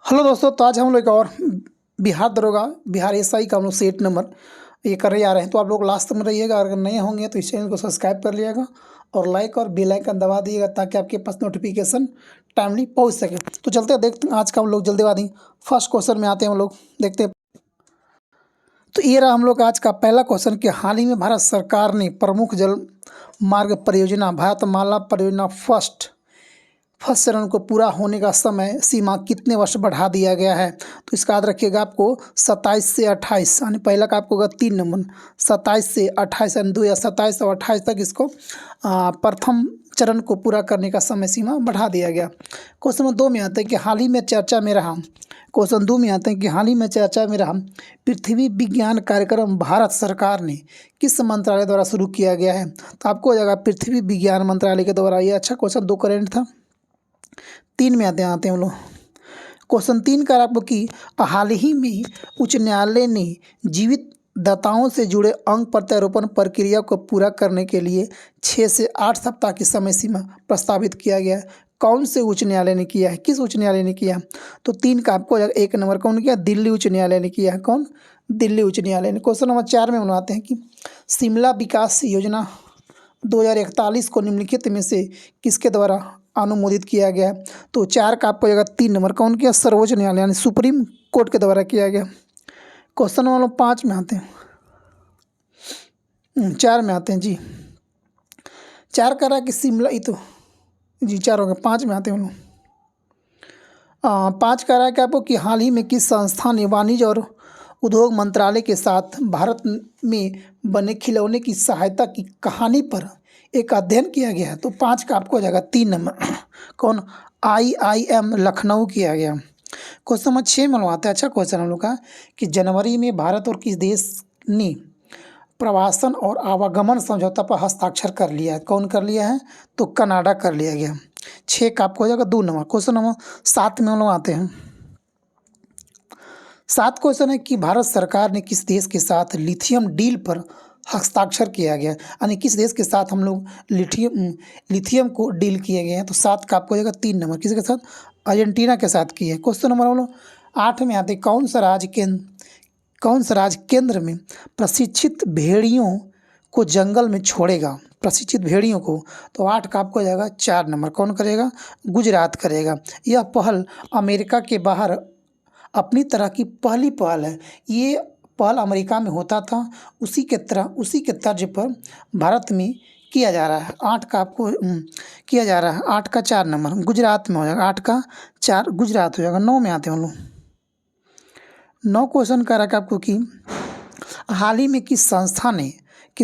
Hello दोस्तों, तो आज हम लोग एक और बिहार दरोगा बिहार एसआई का हम लोग सेट नंबर ये करने जा रहे हैं। तो आप लोग लास्ट में रहिएगा, अगर नए होंगे तो इस चैनल को सब्सक्राइब कर लिएगा और लाइक और बेल आइकन दबा दिएगा ताकि आपके पास नोटिफिकेशन टाइमली पहुंच सके। तो चलते हैं, देखते हैं आज का हम लोग जल्दीबाजी फर्स्ट क्वेश्चन में आते हैं। हम लोग देखते हैं। तो ये रहा हम लोग का आज का पहला क्वेश्चन कि हाल ही में भारत सरकार ने प्रमुख जल मार्ग परियोजना भारतमाला परियोजना फर्स्ट चरण को पूरा होने का समय सीमा कितने वर्ष बढ़ा दिया गया है। तो इसका याद रखिएगा, आपको 27 से 28 यानी पहला का आपको होगा 3 नंबर, 27 से 28 यानी 2027 और 28 तक इसको प्रथम चरण को पूरा करने का समय सीमा बढ़ा दिया गया। क्वेश्चन नंबर 2 में आता है कि हाल ही में चर्चा में रहा क्वेश्चन 2 में आता है कि हाल ही में चर्चा में रहा पृथ्वी विज्ञान कार्यक्रम भारत सरकार ने किस मंत्रालय द्वारा शुरू किया गया है। तो आपको हो जाएगा पृथ्वी विज्ञान मंत्रालय के द्वारा। ये अच्छा क्वेश्चन 2 करेंट था। 3 में आते हैं हम लोग। क्वेश्चन 3 का आपको कि हाल ही में उच्च न्यायालय ने जीवित दाताओं से जुड़े अंग प्रत्यारोपण प्रक्रिया को पूरा करने के लिए 6 से 8 सप्ताह की समय सीमा प्रस्तावित किया गया है। कौन से उच्च न्यायालय ने किया है, किस उच्च न्यायालय ने किया। तो 3 का आपको 1 नंबर कौन किया, दिल्ली उच्च न्यायालय ने किया है। कौन, दिल्ली उच्च न्यायालय ने। क्वेश्चन नंबर 4 में बनवाते हैं कि शिमला विकास योजना 2041 को निम्नलिखित में से किसके द्वारा अनुमोदित किया गया है। तो 4 का आपको जाएगा 3 नंबर कौन किया, सर्वोच्च न्यायालय यानी सुप्रीम कोर्ट के द्वारा किया गया। क्वेश्चन नंबर 5 में आते हैं, 4 में आते हैं जी। 4 कह रहा है कि शिमला ये तो जी 4 हो गया। 5 में आते हैं हम लोग। 5 कह रहा है कि आपको कि हाल ही में किस संस्था ने वाणिज्य और उद्योग मंत्रालय के साथ भारत में बने खिलौने की सहायता की कहानी पर एक अध्ययन किया गया है। तो 5 का आपको हो जाएगा 3 नंबर कौन, IIM लखनऊ किया गया। क्वेश्चन नंबर 6 में आता है। अच्छा क्वेश्चन हम लोग का कि जनवरी में भारत और किस देश ने प्रवासन और आवागमन समझौता पर हस्ताक्षर कर लिया है। कौन कर लिया है, तो कनाडा कर लिया गया। 6 का आपको हो जाएगा 2 नंबर। क्वेश्चन नंबर 7 में हम लोग आते हैं। 7 क्वेश्चन है कि भारत सरकार ने किस देश के साथ लिथियम डील पर हस्ताक्षर किया गया, यानी किस देश के साथ हम लोग लिथियम को डील किए गए हैं। तो 7 का आपको हो जाएगा 3 नंबर, किसके साथ, अर्जेंटीना के साथ किए। क्वेश्चन नंबर हम लोग 8 में आते हैं। कौन सा राज्य केंद्र में प्रशिक्षित भेड़ियों को जंगल में छोड़ेगा, प्रशिक्षित भेड़ियों को। तो 8 का आपको हो जाएगा 4 नंबर कौन करेगा, गुजरात करेगा। यह पहल अमेरिका के बाहर अपनी तरह की पहली पहल है। ये पहल अमेरिका में होता था, उसी के तर्ज पर भारत में किया जा रहा है। 8 का आपको किया जा रहा है। 8 का 4 नंबर गुजरात में हो जाएगा। 8 का 4 गुजरात हो जाएगा। 9 में आते हैं हम लोग। 9 क्वेश्चन कह रहा है कि आपको कि हाल ही में किस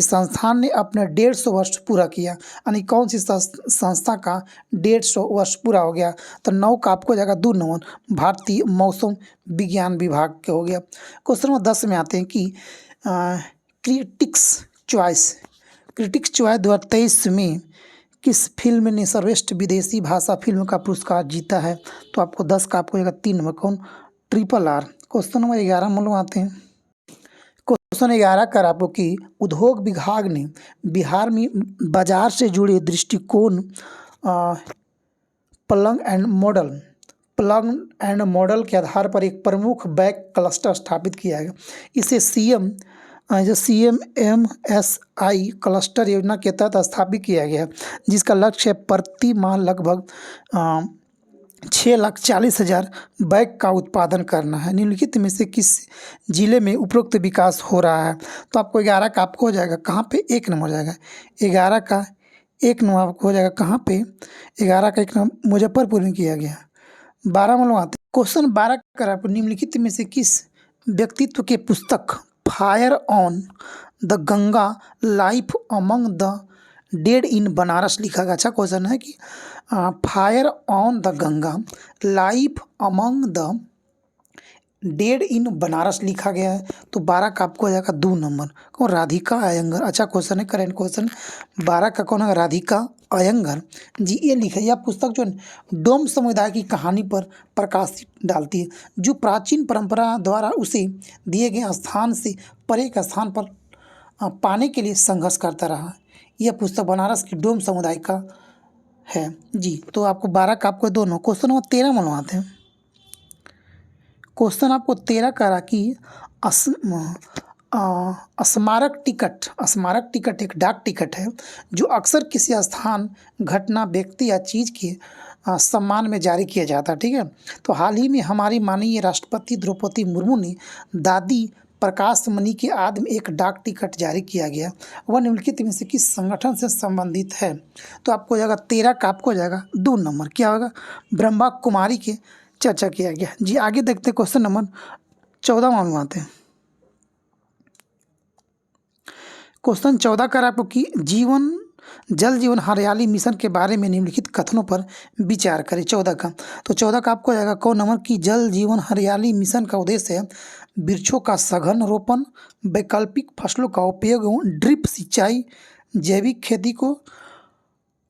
संस्थान ने अपने 150 वर्ष पूरा किया, यानी कौन सी संस्था का 150 वर्ष पूरा हो गया। तो 9 का आपको हो जाएगा 2 नंबर, भारतीय मौसम विज्ञान विभाग के हो गया। क्वेश्चन नंबर 10 में आते हैं कि क्रिटिक्स चॉइस 2023 में किस फिल्म ने सर्वश्रेष्ठ विदेशी भाषा फिल्म का पुरस्कार जीता है। तो आपको 10 का आपको हो जाएगा 3 नंबर कौन, RRR। क्वेश्चन नंबर 11 में लोग आते हैं। क्वेश्चन 11 कर आपको कि उद्योग विभाग ने बिहार में बाजार से जुड़े दृष्टिकोण प्लग एंड मॉडल के आधार पर एक प्रमुख बैक क्लस्टर स्थापित किया है। इसे CMMSI क्लस्टर योजना के तहत स्थापित किया गया है, जिसका लक्ष्य है प्रति माह लगभग 6,40,000 बैग का उत्पादन करना है। निम्नलिखित में से किस जिले में उपरोक्त विकास हो रहा है। तो आपको 11 का आपको हो जाएगा कहाँ पे, 1 नंबर हो जाएगा। 11 का 1 नंबर आपको हो जाएगा कहाँ पे, 11 का 1 नंबर मुजफ्फरपुर में किया गया। 12 में लोग आते हैं। क्वेश्चन 12 का आपको निम्नलिखित में से किस व्यक्तित्व के पुस्तक fire on the Ganga life among the dead in Banaras लिखा गया। अच्छा क्वेश्चन है कि fire on the Ganga life among the dead in Banaras लिखा गया है। तो 12 का आपको हो जाएगा 2 नंबर कौन, राधिका अयंगर। अच्छा क्वेश्चन है, करेंट क्वेश्चन। 12 का कौन है, राधिका अयंगर जी। ये लिखा है, यह पुस्तक जो डोम समुदाय की कहानी पर प्रकाश डालती है, जो प्राचीन परंपरा द्वारा उसे दिए गए स्थान से परे के स्थान पर पाने के लिए संघर्ष करता रहा। यह पुस्तक बनारस की डोम समुदाय का है जी। तो आपको 12 का आपको दोनों। क्वेश्चन नंबर 13 में आते हैं। क्वेश्चन आपको 13 करा कि स्मारक टिकट एक डाक टिकट है जो अक्सर किसी स्थान, घटना, व्यक्ति या चीज़ के सम्मान में जारी किया जाता है। ठीक है, तो हाल ही में हमारी माननीय राष्ट्रपति द्रौपदी मुर्मू ने दादी प्रकाश मणि के आदि में एक डाक टिकट जारी किया गया। वह निम्नलिखित में से किस संगठन से संबंधित है? तो आपको हो जाएगा 13 का, आपको हो जाएगा 2 नंबर, क्या होगा? ब्रह्मा कुमारी के चर्चा किया गया। जी आगे देखते हैं, क्वेश्चन नंबर 14 मालूम आते हैं। क्वेश्चन 14 कर आपको कि जल जीवन हरियाली मिशन के बारे में निम्नलिखित कथनों पर विचार करें। 14 का, तो 14 का आपको आएगा कौन नंबर की जल जीवन हरियाली मिशन का उद्देश्य है वृक्षों का सघन रोपण, वैकल्पिक फसलों का उपयोग, ड्रिप सिंचाई, जैविक खेती को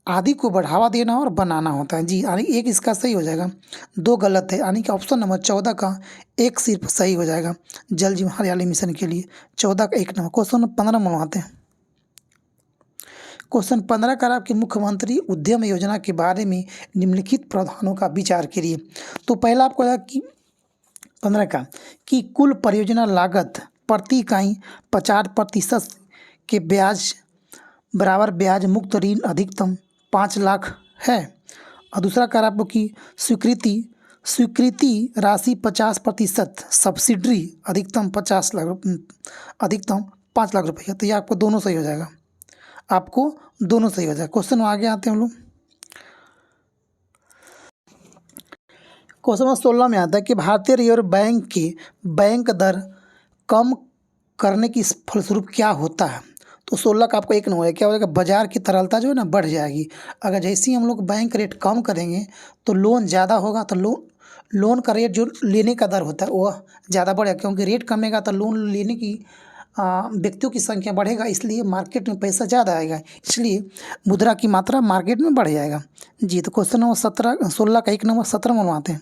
आदि को बढ़ावा देना और बनाना होता है। जी यानी एक इसका सही हो जाएगा, 2 गलत है, यानी कि ऑप्शन नंबर 14 का एक सिर्फ सही हो जाएगा जल जीवन हरियाली मिशन के लिए। 14 का 1 नंबर। क्वेश्चन नंबर 15 मनवाते हैं। क्वेश्चन 15 का आपके मुख्यमंत्री उद्यम योजना के बारे में निम्नलिखित प्रावधानों का विचार करिए। तो पहला आपको आएगा कि 15 का कि कुल परियोजना लागत प्रति इकाई 50% के ब्याज बराबर ब्याज मुक्त ऋण अधिकतम 5 लाख है। और दूसरा कर आपको कि स्वीकृति राशि 50% सब्सिडी अधिकतम 5 लाख रुपये। तो ये आपको दोनों सही हो जाएगा, आपको दोनों सही हो जाएगा। क्वेश्चन आगे आते हैं हम लोग। क्वेश्चन नंबर 16 में आता है कि भारतीय रिजर्व बैंक के बैंक दर कम करने की फलस्वरूप क्या होता है? तो 16 का आपको 1 नंबर है, क्या हो जाएगा? बाजार की तरलता जो है ना बढ़ जाएगी। अगर जैसे ही हम लोग बैंक रेट कम करेंगे तो लोन ज़्यादा होगा, तो लोन का रेट जो लेने का दर होता है वह ज़्यादा बढ़ेगा, क्योंकि रेट कमेगा तो लोन लेने की व्यक्तियों की संख्या बढ़ेगा, इसलिए मार्केट में पैसा ज़्यादा आएगा, इसलिए मुद्रा की मात्रा मार्केट में बढ़ जाएगा। जी तो क्वेश्चन नंबर 16 का 1 नंबर 17 मनवाते हैं।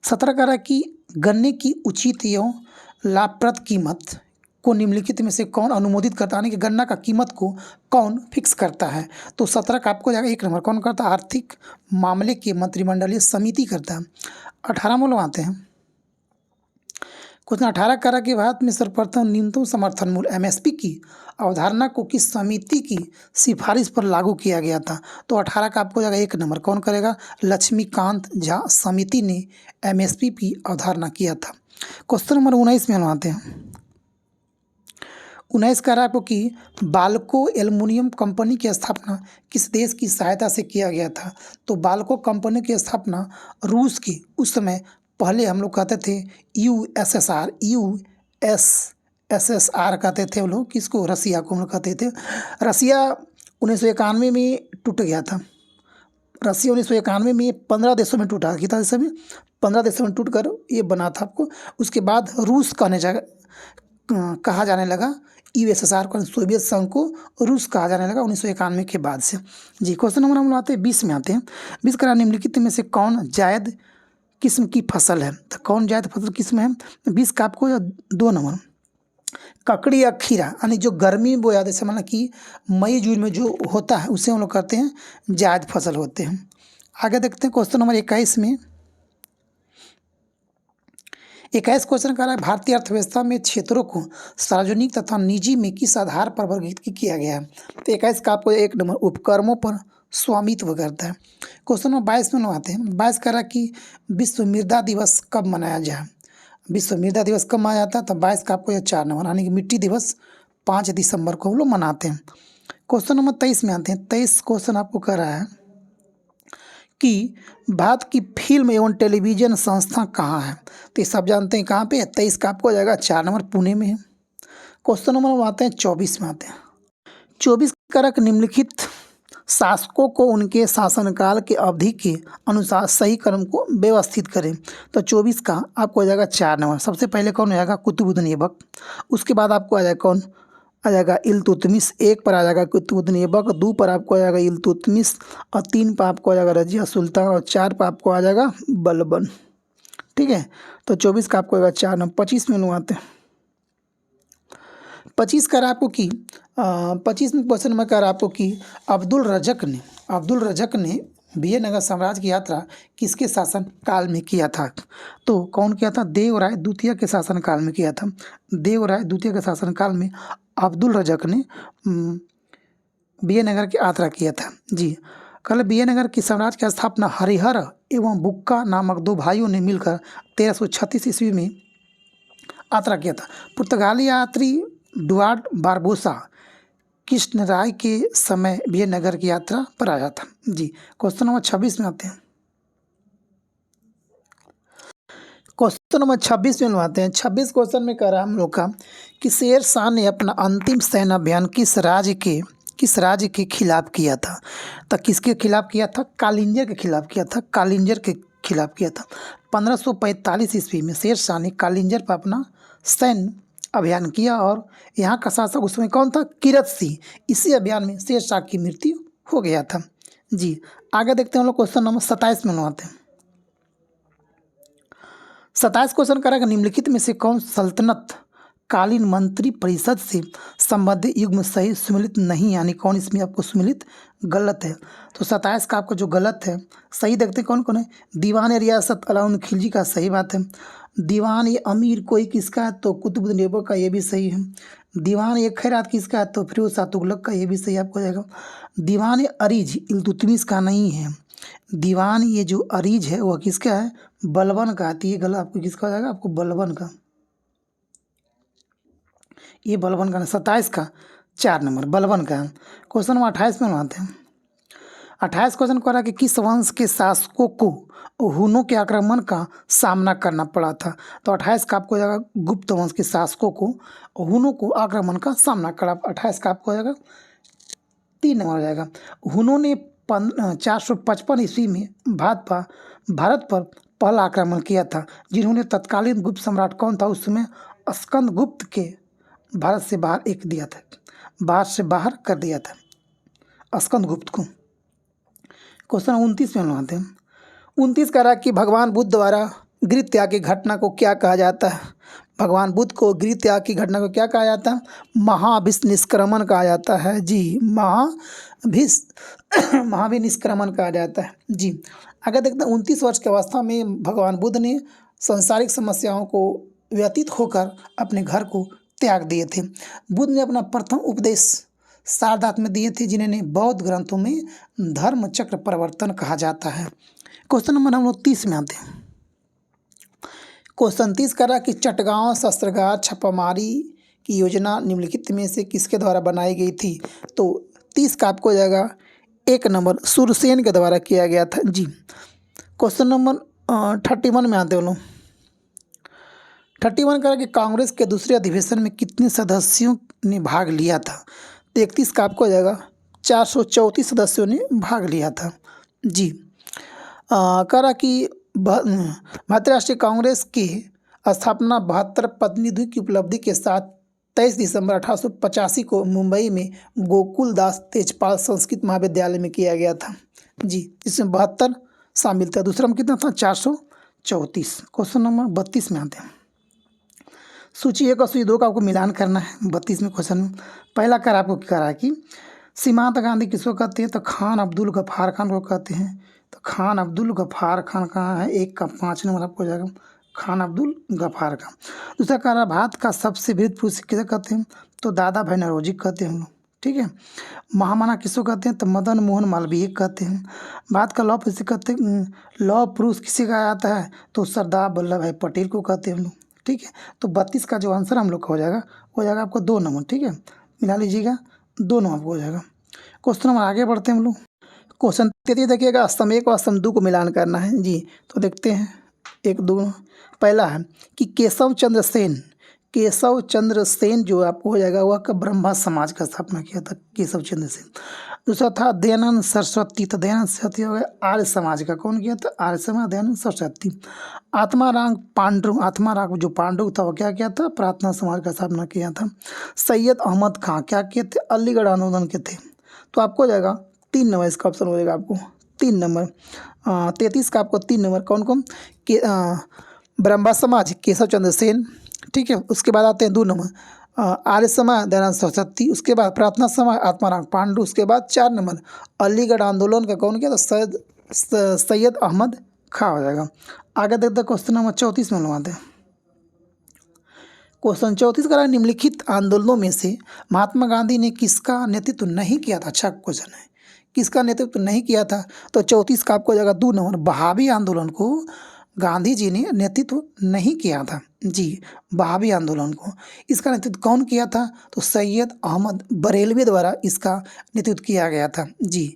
17 कह रहा है कि गन्ने की उचित एवं लाभप्रद कीमत को निम्नलिखित में से कौन अनुमोदित करता है, यानी कि गन्ना का कीमत को कौन फिक्स करता है? तो 17 का आपको जाएगा 1 नंबर, कौन करता है? आर्थिक मामले की मंत्रिमंडलीय समिति करता है। 18 मनवाते हैं। क्वेश्चन 18 कह रहा कि भारत में सर्वप्रथम न्यूनतम समर्थन मूल्य MSP की अवधारणा को किस समिति की सिफारिश पर लागू किया गया था? तो 18 का आपको जाएगा 1 नंबर, कौन करेगा? लक्ष्मीकांत झा समिति ने MSP की अवधारणा किया था। क्वेश्चन नंबर 19 में आते हैं। 19 कह रहा है आपको कि बाल्को एल्युमिनियम कंपनी की स्थापना किस देश की सहायता से किया गया था? तो बाल्को कंपनी की स्थापना रूस की, उस समय पहले हम लोग कहते थे USSR कहते थे हम लोग, किसको? रसिया को हम लोग कहते थे। रसिया 1991 में टूट गया था। रसिया 1991 में 15 देशों में टूटा, कितना देशों में? 15 देशों में टूट कर ये बना था आपको। उसके बाद रूस कहा जाने लगा, USSR को, सोवियत संघ को रूस कहा जाने लगा 1991 के बाद से। जी क्वेश्चन नंबर हम लोग आते हैं 20 में आते हैं। 20 करा निम्नलिखित में से कौन जायद किस्म की फसल है? तो कौन जायद फसल किस्म है? 20 का आपको 2 नंबर, ककड़ी या खीरा, यानी जो गर्मी में बोया जैसे माना कि मई जून में जो होता है उसे हम लोग कहते हैं जायद फसल होते हैं। आगे देखते हैं क्वेश्चन नंबर 21 में। 21 क्वेश्चन कर रहा है भारतीय अर्थव्यवस्था में क्षेत्रों को सार्वजनिक तथा निजी में किस आधार पर वर्गीकृत किया गया है? तो 21 का आपको 1 नंबर, उपक्रमों पर स्वामित्व करता है। क्वेश्चन नंबर 22 में आते हैं। 22 कह रहा कि विश्व मृदा दिवस कब मनाया जाए? विश्व मृदा दिवस कब मनाया जाता है? तो 22 का आपको 4 नंबर, यानी कि मिट्टी दिवस 5 दिसंबर को हम लोग मनाते हैं। क्वेश्चन नंबर 23 में आते हैं। 23 क्वेश्चन आपको कह रहा है कि भारत की फिल्म एवं टेलीविजन संस्था कहाँ है? तो ये सब जानते हैं कहाँ पे है। 23 का आपको हो जाएगा 4 नंबर, पुणे में है। क्वेश्चन नंबर आते हैं 24 में आते हैं। 24 कारक निम्नलिखित शासकों को उनके शासनकाल के अवधि के अनुसार सही क्रम को व्यवस्थित करें। तो 24 का आपको आ जाएगा 4 नंबर। सबसे पहले कौन हो जाएगा? कुतुबुद्दीन ऐबक। उसके बाद आपको आ जाएगा कौन? आ जाएगा इल्तुतमिश। 1 पर आ जाएगा कुतुबुद्दीन ऐबक, 2 पर आपको आ जाएगा इल्तुतमिश, और 3 पर आपको आ जाएगा रजिया सुल्तान, और 4 पर आपको आ जाएगा बलबन। ठीक है, तो 24 का आपको आएगा 4 नंबर। 25 में आते हैं। 25 कर आपको कि 25 में क्वेश्चन में कर आपको कि अब्दुल रज़क ने विजयनगर साम्राज्य की यात्रा किसके शासन काल में किया था? तो कौन किया था? देवराय द्वितीय के शासन काल में किया था। देवराय द्वितीय के शासन काल में अब्दुल रज़ाक ने विजयनगर की यात्रा किया था। जी, कल विजयनगर की साम्राज्य की स्थापना हरिहर एवं बुक्का नामक दो भाइयों ने मिलकर 1336 ईस्वी में यात्रा किया था। पुर्तगाली यात्री डुआर्ड बारबोसा कृष्ण राय के समय विजयनगर की यात्रा पर आया था। जी, क्वेश्चन नंबर 26 में आते हैं। क्वेश्चन नंबर 26 में आते हैं। 26 क्वेश्चन में कह रहा है हम लोग का कि शेर शाह ने अपना अंतिम सैन्य अभियान किस राज्य के खिलाफ किया था? तो किसके खिलाफ किया था? कालिंजर के खिलाफ किया था। कालिंजर के खिलाफ किया था। 1545 ईस्वी में शेर शाह ने कालिंजर पर अपना सैन्य अभियान किया और यहाँ का शासक उसमें कौन था? कीरत सिंह। इसी अभियान में शेर शाह की मृत्यु हो गया था। जी, आगे देखते हैं हम लोग क्वेश्चन नंबर 27 में आते हैं। 27 क्वेश्चन करेगा निम्नलिखित में से कौन सल्तनत कालीन मंत्री परिषद से संबंधित युग्म सही सुमेलित नहीं, यानी कौन इसमें आपको सुमेलित गलत है? तो 27 का आपको जो गलत है, सही देखते हैं कौन कौन है? दीवान रियासत अलाउद्दीन खिलजी का सही बात है। दीवान ये अमीर कोई किसका है? तो कुतुबुद्दीन ऐबक का, ये भी सही है। दीवान ये खैरात किसका है? तो फिरोज शाह तुगलक का, ये भी सही आपको हो जाएगा। दीवान ये अरीज इल्तुतमिश का नहीं है। दीवान ये जो अरीज है वह किसका है? बलबन का। तो ये गलत आपको किसका हो जाएगा? आपको बलबन का, ये बलबन का। 27 का 4 नंबर बलबन का। क्वेश्चन नंबर 28 में आते हैं। 28 क्वेश्चन कह रहा है कि किस वंश के शासकों को हुनों के आक्रमण का सामना करना पड़ा था? तो 28 का आपको हो जाएगा गुप्त वंश के शासकों को हुनों को आक्रमण का सामना करा। 28 का आपको हो जाएगा 3 नंबर हो जाएगा। हुनों ने 455 ईस्वी में भारत पर पहला आक्रमण किया था, जिन्होंने तत्कालीन गुप्त सम्राट कौन था उस समय? स्कंदगुप्त के भारत से बाहर बाहर से बाहर कर दिया था स्कंदगुप्त को। क्वेश्चन 29 में आते हैं। 29 कह रहा कि भगवान बुद्ध द्वारा गृह त्याग की घटना को क्या कहा जाता है? भगवान बुद्ध को गृह त्याग की घटना को क्या कहा जाता है? महाभिनिष्क्रमण कहा जाता है। जी, महाभिनिष्क्रमण कहा जाता है। जी, अगर देखते हैं 29 वर्ष की अवस्था में भगवान बुद्ध ने सांसारिक समस्याओं को व्यतीत होकर अपने घर को त्याग दिए थे। बुद्ध ने अपना प्रथम उपदेश सारनाथ में दिए थे, जिन्हें बौद्ध ग्रंथों में धर्म चक्र परिवर्तन कहा जाता है। क्वेश्चन नंबर हम लोग 30 में आते हैं। क्वेश्चन 30 कह रहा कि चटगांव शस्त्रागार छापामारी की योजना निम्नलिखित में से किसके द्वारा बनाई गई थी? तो 30 का आपको हो जाएगा 1 नंबर सूरसेन के द्वारा किया गया था। जी, क्वेश्चन नंबर 31 में आते हैं लोग। 31 कह कि कांग्रेस के दूसरे अधिवेशन में कितने सदस्यों ने भाग लिया था? तो 31 का आपको हो जाएगा 434 सदस्यों ने भाग लिया था। जी, कह रहा कि भारतीय राष्ट्रीय कांग्रेस की स्थापना 72 प्रतिनिधियों की उपलब्धि के साथ 23 दिसंबर 1885 को मुंबई में गोकुल दास तेजपाल संस्कृत महाविद्यालय में किया गया था। जी, इसमें 72 शामिल था। दूसरा में कितना था? 434। क्वेश्चन नंबर 32 में आते हैं। सूची 1 और सूची 2 का आपको मिलान करना है 32 में क्वेश्चन में। पहला कर आपको क्या रहा है कि सीमांत गांधी किसको कहते हैं? तो खान अब्दुल गफ्फार खान को कहते हैं। तो खान अब्दुल गफ्फार खान कहाँ है? 1 का 5 नंबर आपको हो जाएगा खान अब्दुल गफ्फार खान। दूसरा कह रहा भारत का सबसे वृद्ध पुरुष किसे कहते हैं? तो दादा भाई नौरोजी कहते हैं हम लोग। ठीक है। महामना किसको कहते हैं? तो मदन मोहन मालवीय कहते हैं। भारत का लौह पुरुष कहते हैं, लौह पुरुष किसे कहा जाता है? तो सरदार वल्लभ भाई पटेल को कहते हैं हम लोग। ठीक है। तो 32 का जो आंसर हम लोग का हो जाएगा आपको 2 नंबर। ठीक है, मिला लीजिएगा 2 नंबर आपको हो जाएगा। क्वेश्चन नंबर आगे बढ़ते हैं हम लोग। क्वेश्चन 33 देखिएगा, स्तंभ 1 और स्तंभ 2 को मिलान करना है। जी, तो देखते हैं 1 2। पहला है कि केशव चंद्र सेन जो आपको हो जाएगा वह ब्रह्मा समाज का स्थापना किया था केशव चंद्र सेन। दूसरा था दयानंद सरस्वती, तो दयानंद सरस्वती हो गया आर्य समाज का। कौन किया था? आर्य समाज, दयानंद सरस्वती। आत्माराम जो पांडु था वो क्या किया था? प्रार्थना समाज का स्थापना किया था। सैयद अहमद खां क्या किए थे? अलीगढ़ आंदोलन के थे। तो आपको हो जाएगा 3 नंबर, इसका ऑप्शन हो जाएगा आपको 3 नंबर। 33 का आपको 3 नंबर कौन कौन के? ब्रह्मा समाज केशव चंद्र सेन। ठीक है, उसके बाद आते हैं 2 नंबर आर्य समाज दयानंद सरस्वती। उसके बाद प्रार्थना समाज आत्माराम पांडु। उसके बाद 4 नंबर अलीगढ़ आंदोलन का कौन किया था? सैयद सैयद अहमद खां हो जाएगा। आगे देखते हैं क्वेश्चन नंबर 34 में बनवाते हैं। क्वेश्चन 34 कह रहा है निम्नलिखित आंदोलनों में से महात्मा गांधी ने किसका नेतृत्व नहीं किया था। अच्छा क्वेश्चन है, किसका नेतृत्व नहीं किया था। तो 34 का आपको जाएगा 2 नंबर। बहावी आंदोलन को गांधी जी ने नेतृत्व नहीं किया था जी। बहावी आंदोलन को इसका नेतृत्व कौन किया था। तो सैयद अहमद बरेलवी द्वारा इसका नेतृत्व किया गया था जी।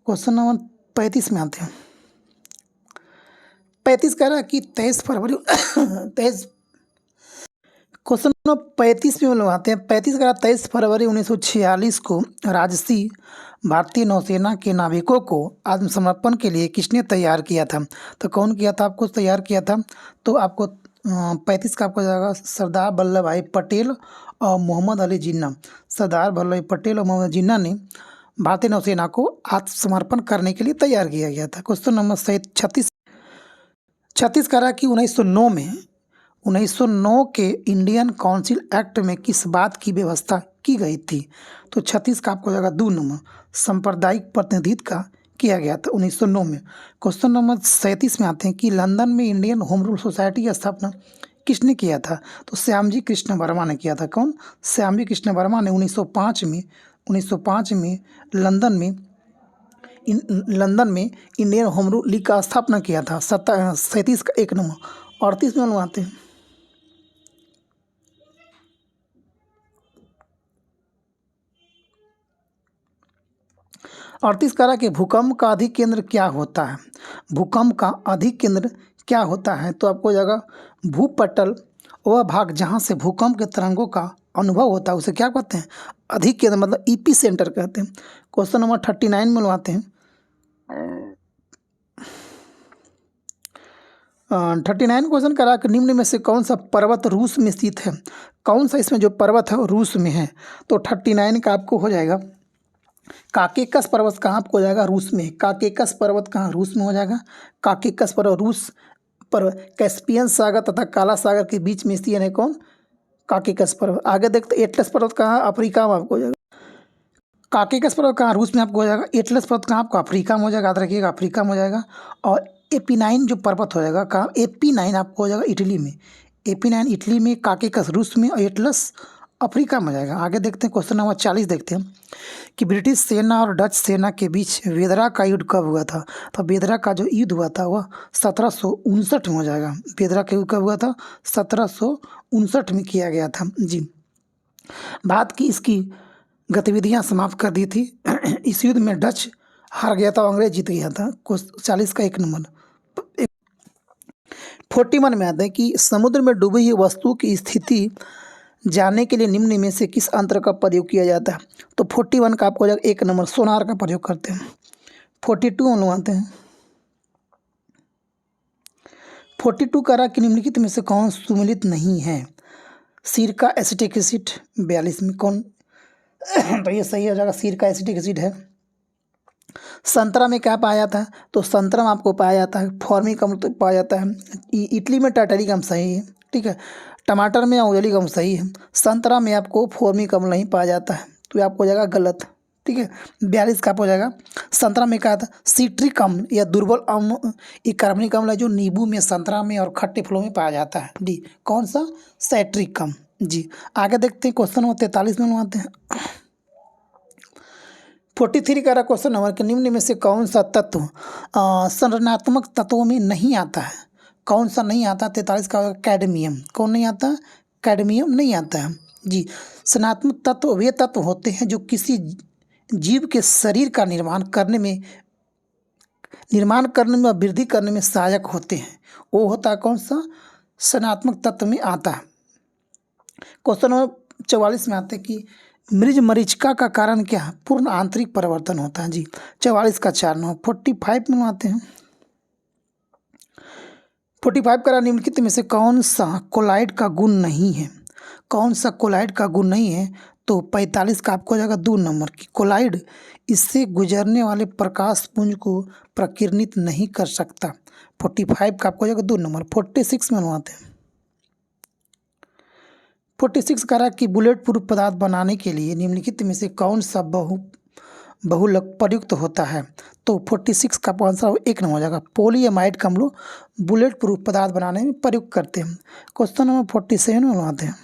क्वेश्चन नंबर 35 में आते हैं। 35 कह रहा है कि 23 फरवरी 23 क्वेश्चन नंबर 35 में बनवाते हैं। 35 का 23 फरवरी 1946 को राजसी भारतीय नौसेना के नाविकों को आत्मसमर्पण के लिए किसने तैयार किया था। तो कौन किया था, आपको तैयार किया था। तो आपको 35 का आपको जाएगा सरदार वल्लभ भाई पटेल और मोहम्मद अली जिन्ना। सरदार वल्लभ भाई पटेल और मोहम्मद जिन्ना ने भारतीय नौसेना को आत्मसमर्पण करने के लिए तैयार किया गया था। क्वेश्चन नंबर 36 कह रहा है कि 1909 के इंडियन काउंसिल एक्ट में किस बात की व्यवस्था की गई थी। तो 36 का आपको जाएगा 2 नंबर। सांप्रदायिक प्रतिनिधित्व का किया गया था 1909 में। क्वेश्चन नंबर 37 में आते हैं कि लंदन में इंडियन होम रूल सोसाइटी की स्थापना किसने किया था। तो श्यामजी कृष्ण वर्मा ने किया था। कौन, श्यामजी कृष्ण वर्मा ने 1905 में लंदन में इंडियन होम रूल लीग का स्थापना किया था। 37 का 1 नंबर। 38 में बनवाते हैं। 38 कह रहा है कि भूकंप का अधिक केंद्र क्या होता है। भूकंप का अधिक केंद्र क्या होता है। तो आपको जाएगा भूपटल, वह भाग जहाँ से भूकंप के तरंगों का अनुभव होता है उसे क्या कहते हैं, अधिक केंद्र, मतलब ईपी सेंटर कहते हैं। क्वेश्चन नंबर 39 में बनवाते हैं। 39 क्वेश्चन करा कि निम्न में से कौन सा पर्वत रूस में स्थित है। कौन सा इसमें जो पर्वत है वो रूस में है। तो 39 का आपको हो जाएगा काकेकस पर्वत कहाँ आपको हो जाएगा, रूस में। काकेकस पर्वत कहाँ, रूस में हो जाएगा। काकेकस पर्वत रूस पर्वत कैस्पियन सागर तथा काला सागर के बीच में स्थित है कौन, काकेकस पर्वत। आगे देखते एटलस पर्वत कहाँ, अफ्रीका में आपको हो जाएगा। काकेकस पर्वत कहाँ, रूस में आपको हो जाएगा। एटलस पर्वत कहाँ आपको अफ्रीका में हो जाएगा, याद रखिएगा अफ्रीका में हो जाएगा। और AP9 जो पर्वत हो जाएगा कहाँ, AP9 आपको हो जाएगा इटली में। AP9 इटली में, काकेकस रूस में और एटलस अफ्रीका में हो जाएगा। आगे देखते हैं क्वेश्चन नंबर 40 देखते हैं कि ब्रिटिश सेना और डच सेना के बीच वेदरा का युद्ध कब हुआ था। तो वेदरा का जो युद्ध हुआ था वह 1759 में हो जाएगा। वेदरा का युद्ध कब हुआ था, 1759 में किया गया था जी। भारत की इसकी गतिविधियां समाप्त कर दी थी। इस युद्ध में डच हार गया था, अंग्रेज जीत गया था। 40 का 1 नंबर। 41 में आता है कि समुद्र में डूबी हुई वस्तु की स्थिति जानने के लिए निम्न में से किस अंतर का प्रयोग किया जाता है। तो 41 का आपको 1 नंबर सोनार का प्रयोग करते हैं। 42 अनुमानते हैं। 42 का रहा कि निम्नलिखित में से कौन सुमेलित नहीं है। सिरका एसिटिक एसिड 42 में कौन तो ये सही हो जाएगा, सिरका एसिटिक एसिड है। संतरा में क्या पाया जाता है, तो संतरा में आपको पाया जाता है फॉर्मिक अम्ल तो पाया जाता है। इटली में टार्टरिक अम्ल सही है, ठीक है। टमाटर में ऑक्जेलिक अम्ल सही है। संतरा में आपको फॉर्मिक अम्ल नहीं पाया जाता है, तो ये आपको हो जाएगा गलत, ठीक है। 42 का आप हो जाएगा। संतरा में क्या था, सिट्रिक अम्ल या दुर्बल अम्ल, एक कार्बनिक अम्ल है जो नींबू में, संतरा में और खट्टे फलों में पाया जाता है। डी कौन सा, साइट्रिक अम्ल जी। आगे देखते हैं क्वेश्चन नंबर 43 में बनवाते हैं। 43 का क्वेश्चन नंबर के निम्न में से कौन सा तत्व संरचनात्मक तत्वों में नहीं आता है। कौन सा नहीं आता, 43 का कैडमियम। कौन नहीं आता, कैडमियम नहीं आता है जी। संरचनात्मक तत्व वे तत्व होते हैं जो किसी जीव के शरीर का निर्माण करने में और वृद्धि करने में सहायक होते हैं। वो होता है कौन सा, संरचनात्मक तत्व में आता है। क्वेश्चन नंबर 44 में आते हैं कि मरीचिका का कारण क्या है, पूर्ण आंतरिक परिवर्तन होता है जी। 44 का 4 नंबर। 45 में आते हैं। 45 का निम्नलिखित में से कौन सा कोलाइड का गुण नहीं है। कौन सा कोलाइड का गुण नहीं है, तो 45 का आपको हो जाएगा 2 नंबर की कोलाइड इससे गुजरने वाले प्रकाश पुंज को प्रकीर्णित नहीं कर सकता। 45 का आपको हो जाएगा 2 नंबर। 46 में बनवाते हैं। 46 कह रहा कि बुलेट प्रूफ पदार्थ बनाने के लिए निम्नलिखित में से कौन सा बहुलक प्रयुक्त होता है? तो 46 का आंसर 1 नंबर हो जाएगा। पॉलीएमाइड का हम लोग बुलेट प्रूफ पदार्थ बनाने में प्रयुक्त करते हैं। क्वेश्चन नंबर 47 में बनाते हैं।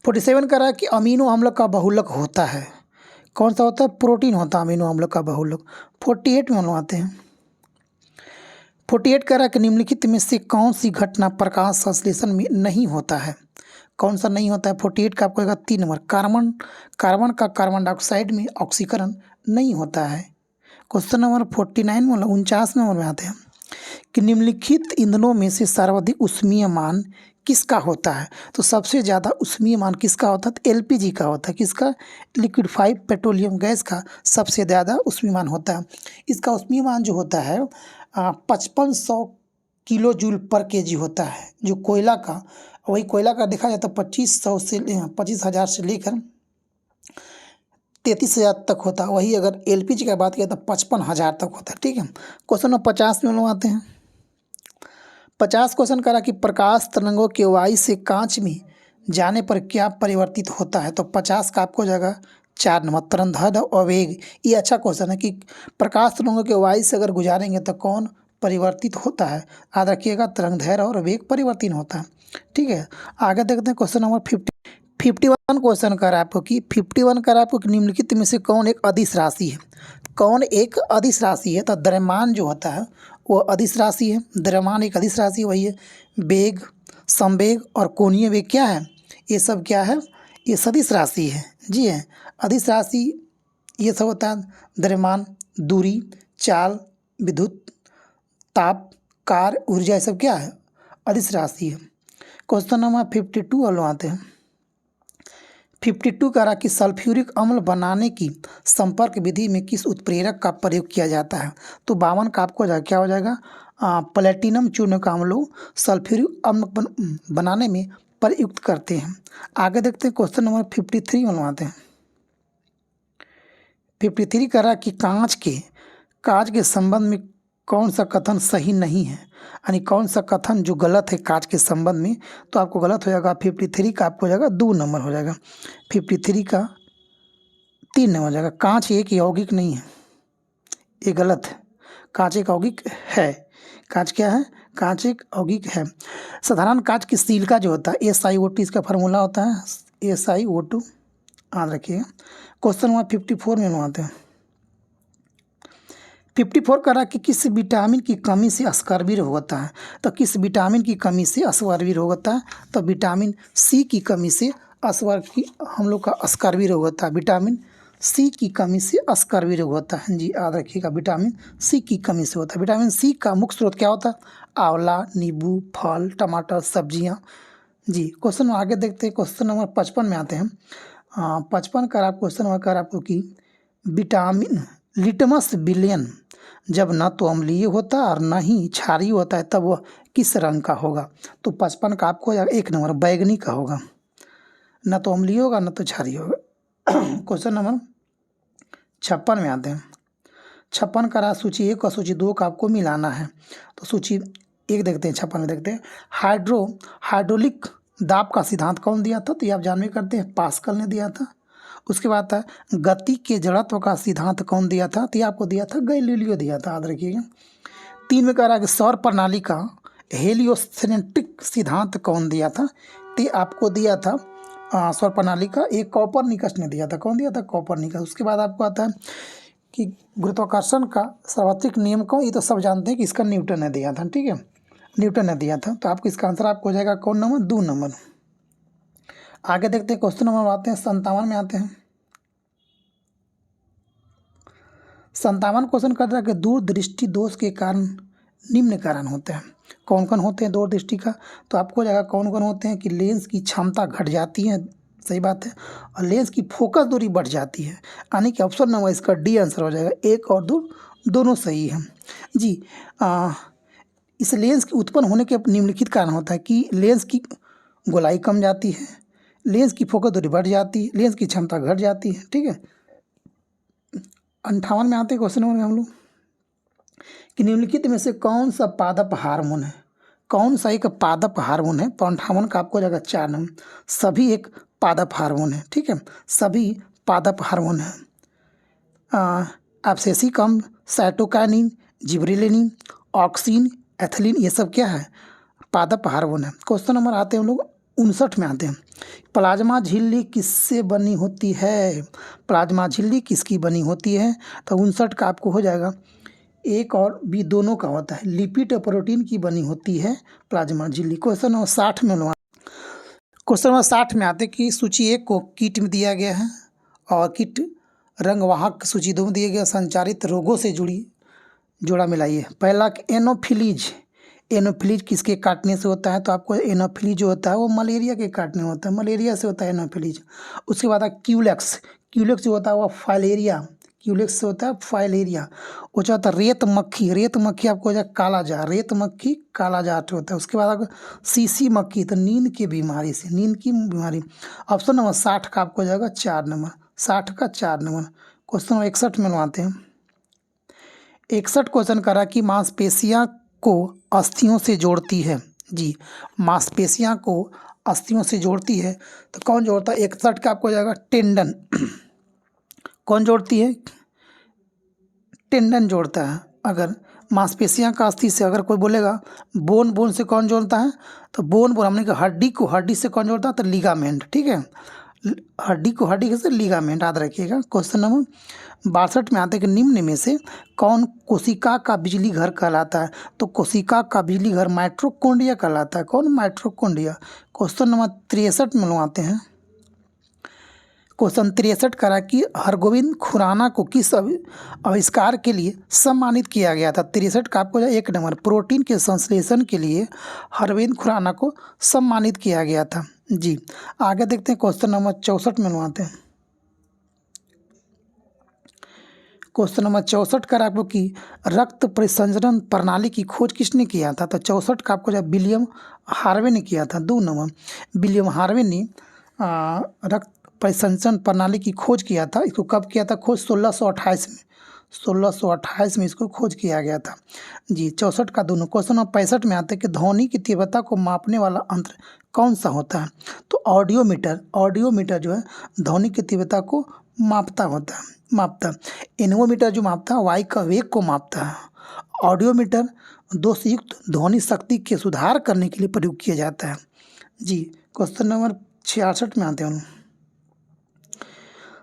47 कह रहा है कि अमीनो अम्ल का बहुलक होता है। कौन सा होता है? प्रोटीन होता है अमीनो अम्ल का बहुलक। 48 में बनवाते हैं। 48 कह रहा है कि निम्नलिखित में से कौन सी घटना प्रकाश संश्लेषण में नहीं होता है? कौन सा नहीं होता है? 48 का आपको 3 नंबर। कार्बन का कार्बन डाइऑक्साइड में ऑक्सीकरण नहीं होता है। क्वेश्चन नंबर 49 में 49 नंबर में आते हैं कि निम्नलिखित ईंधनों में से सर्वाधिक ऊष्मीय मान किसका होता है? तो सबसे ज़्यादा ऊष्मीय मान किसका होता है? तो एलपीजी का होता है। किसका? लिक्विफाइड पेट्रोलियम गैस का सबसे ज़्यादा ऊष्मीय मान होता है। इसका ऊष्मीय मान जो होता है 5500 किलो जूल पर केजी होता है। जो कोयला का, वही कोयला का देखा जाए तो 25,000 से लेकर 33,000 तक होता है। वही अगर एलपीजी का बात किया तो 55,000 तक होता है। ठीक है। क्वेश्चन नंबर 50 में लोग आते हैं। 50 क्वेश्चन करा कि प्रकाश तरंगों के वायु से कांच में जाने पर क्या परिवर्तित होता है? तो 50 का आपको हो जाएगा 4 नंबर। तरंगदैर्घ्य और वेग। ये अच्छा क्वेश्चन है कि प्रकाश तरंगों के वायु से अगर गुजारेंगे तो कौन परिवर्तित होता है? याद रखिएगा, तरंगदैर्घ्य और वेग परिवर्तन होता है। ठीक है। आगे देखते हैं क्वेश्चन नंबर 51 क्वेश्चन कर आपको कि 51 कर आपको कि निम्नलिखित में से कौन एक अदिश राशि है? कौन एक अदिश राशि है? तो द्रव्यमान जो होता है वो अदिश राशि है। द्रव्यमान एक अदिश राशि वही है। वेग, संवेग और कोणीय वेग क्या है? ये सब क्या है? ये सदिश राशि है। जी है, अदिश राशि ये सब होता है। द्रव्यमान, दूरी, चाल, विद्युत, ताप, कार्य, ऊर्जा, ये सब क्या है? अदिश राशि है। क्वेश्चन नंबर 52 वालों आते हैं। 52 कह रहा कि सल्फ्यूरिक अम्ल बनाने की संपर्क विधि में किस उत्प्रेरक का प्रयोग किया जाता है? तो 52 का आपको क्या हो जाएगा? प्लेटिनम चूर्ण का हम लोग सल्फ्यूरिक अम्ल बनाने में प्रयुक्त करते हैं। आगे देखते हैं क्वेश्चन नंबर 53 बनवाते हैं। 53 कह रहा कि कांच के संबंध में कौन सा कथन सही नहीं है? यानी कौन सा कथन जो गलत है कांच के संबंध में? तो आपको गलत हो जाएगा। 53 का आपको हो जाएगा 2 नंबर हो जाएगा। 53 का 3 नंबर हो जाएगा। कांच एक यौगिक नहीं है, ये गलत है। कांच एक यौगिक है। कांच क्या है? कांच एक यौगिक है। साधारण कांच की सिलिका जो होता है SiO2, इसका फार्मूला होता है SiO2, याद रखिएगा। क्वेश्चन नंबर 54 में आते हैं। 54 करा कि किस विटामिन की कमी से स्कर्वी रोग होता है? तो किस विटामिन की कमी से स्कर्वी रोग होता है? तो विटामिन सी की कमी से हम लोग का स्कर्वी रोग होता है। विटामिन सी की कमी से स्कर्वी रोग होता है। जी याद रखिएगा, विटामिन सी की कमी से होता है। विटामिन सी का मुख्य स्रोत क्या होता है? आंवला, नींबू, फल, टमाटर, सब्जियाँ। जी क्वेश्चन आगे देखते हैं। क्वेश्चन नंबर 55 में आते हैं। 55 का क्वेश्चन नंबर कर आपको कि विटामिन लिटमस विलयन जब न तो अम्लीय होता और न ही क्षारीय होता है तब वह किस रंग का होगा? तो 55 का आपको 1 नंबर बैगनी का होगा। न तो अम्लीय होगा न तो क्षारीय होगा। क्वेश्चन नंबर 56 में आते हैं। 56 का सूची 1 और सूची 2 का आपको मिलाना है। तो सूची 1 देखते हैं। 56 में देखते हैं। हाइड्रोलिक दाब का सिद्धांत कौन दिया था? तो ये आप जानवे करते हैं, पास्कल ने दिया था। उसके बाद था गति के जड़त्व का सिद्धांत कौन दिया था? तो ये आपको दिया था गैलीलियो दिया था, याद रखिएगा। 3 में कह रहा है कि सौर प्रणाली का हेलियोसेंट्रिक सिद्धांत कौन दिया था? तो आपको दिया था सौर प्रणाली का एक कोपरनिकस ने दिया था। कौन दिया था? कोपरनिकस। उसके बाद आपको आता है कि गुरुत्वाकर्षण का सर्वाधिक नियम कौन? ये तो सब जानते हैं कि इसका न्यूटन ने दिया था। ठीक है, न्यूटन ने दिया था। तो आपको इसका आंसर आपको हो जाएगा कौन नंबर? 2 नंबर। आगे देखते हैं। क्वेश्चन नंबर आते हैं 57 में आते हैं। 57 क्वेश्चन करता है कि दूरदृष्टि दोष के कारण निम्न कारण होते हैं। कौन कौन होते हैं दूरदृष्टि का? तो आपको हो जाएगा कौन कौन होते हैं कि लेंस की क्षमता घट जाती है, सही बात है, और लेंस की फोकस दूरी बढ़ जाती है। यानी कि ऑप्शन नंबर इसका डी आंसर हो जाएगा। 1 और 2 दोनों सही हैं। जी इस लेंस के उत्पन्न होने के निम्नलिखित कारण होता है कि लेंस की गोलाई कम जाती है, लेंस की फोकस दूरी बढ़ जाती है, लेंस की क्षमता घट जाती है। ठीक है। 58 में आते हैं क्वेश्चन नंबर में हम लोग कि निम्नलिखित में से कौन सा पादप हार्मोन है? कौन सा एक पादप हार्मोन है? तो 58 का आपको जाएगा 4 नंबर। सभी एक पादप हार्मोन है। ठीक है, सभी पादप हार्मोन है। एब्सिसिकम, साइटोकाइनिन, जिबरेलिन, ऑक्सिन, एथिलीन, ये सब क्या है? पादप हार्मोन है। क्वेश्चन नंबर आते हैं हम लोग 59 में आते हैं। प्लाज्मा झिल्ली किससे बनी होती है? प्लाज्मा झिल्ली किसकी बनी होती है? तो 59 का आपको हो जाएगा, एक और बी दोनों का होता है। लिपिड और प्रोटीन की बनी होती है प्लाज्मा झिल्ली। क्वेश्चन नंबर 60 में क्वेश्चन नंबर 60 में आते कि सूची 1 को किट में दिया गया है और किट रंगवाहक सूची 2 में दिया गया संचारित रोगों से जुड़ी जोड़ा मिलाइए। पहला एनोफिलीज, एनोफिलीज किसके काटने से होता है? तो आपको एनोफिलीज जो होता है वो मलेरिया के काटने होता है, मलेरिया से होता है एनोफिलीज। उसके बाद क्यूलेक्स, क्यूलेक्स जो होता है वो फाइलेरिया, क्यूलेक्स से होता है फाइलेरिया। वो जो होता है रेत मक्खी, रेत मक्खी आपको हो जाए कालाजार, रेत मक्खी कालाजार होता है। उसके बाद आपको सीसी मक्खी, तो नींद की बीमारी से, नींद की बीमारी। ऑप्शन नंबर 60 का आपको हो जाएगा 4 नंबर, 60 का 4 नंबर। क्वेश्चन नंबर 61 में आते हैं। 61 क्वेश्चन करा कि मांसपेशियां को अस्थियों से जोड़ती है। जी, मांसपेशियां को अस्थियों से जोड़ती है, तो कौन जोड़ता है? 61 का आपको हो जाएगा टेंडन। कौन जोड़ती है? टेंडन जोड़ता है। अगर मांसपेशियां का अस्थि से अगर कोई बोलेगा बोन, बोन से कौन जोड़ता है? तो बोन, बोन हमने कहा हड्डी को हड्डी से कौन जोड़ता है? तो लिगामेंट, ठीक है, हड्डी को हड्डी से लिगामेंट, याद रखिएगा। क्वेश्चन नंबर 62 में आते हैं कि निम्न में से कौन कोशिका का बिजली घर कहलाता है? तो कोशिका का बिजली घर माइटोकॉन्ड्रिया कहलाता है। कौन? माइटोकॉन्ड्रिया। क्वेश्चन नंबर 63 में आते हैं। क्वेश्चन 63 करा कि हरगोविंद खुराना को किस आविष्कार के लिए सम्मानित किया गया था? 63 का आपको 1 नंबर, प्रोटीन के संश्लेषण के लिए हरगोविंद खुराना को सम्मानित किया गया था। जी, आगे देखते हैं। क्वेश्चन नंबर 64 में आते हैं। क्वेश्चन नंबर 64 का आपको कि रक्त परिसंचरण प्रणाली की खोज किसने किया था? तो 64 का आपको जब विलियम हार्वे ने किया था। 2 नंबर, विलियम हार्वे ने रक्त परिसंचरण प्रणाली की खोज किया था। इसको कब किया था खोज? 1628 में, 1628 में इसको खोज किया गया था। जी, 64 का दोनों। क्वेश्चन नंबर 65 में आते हैं कि ध्वनि की तीव्रता को मापने वाला यंत्र कौन सा होता है? तो ऑडियोमीटर, ऑडियोमीटर जो है ध्वनि की तीव्रता को मापता है। एनोमीटर जो मापता है वायु का वेग को मापता है। ऑडियोमीटर दोष युक्त ध्वनि शक्ति के सुधार करने के लिए प्रयोग किया जाता है। जी, क्वेश्चन नंबर 66 में आते हैं।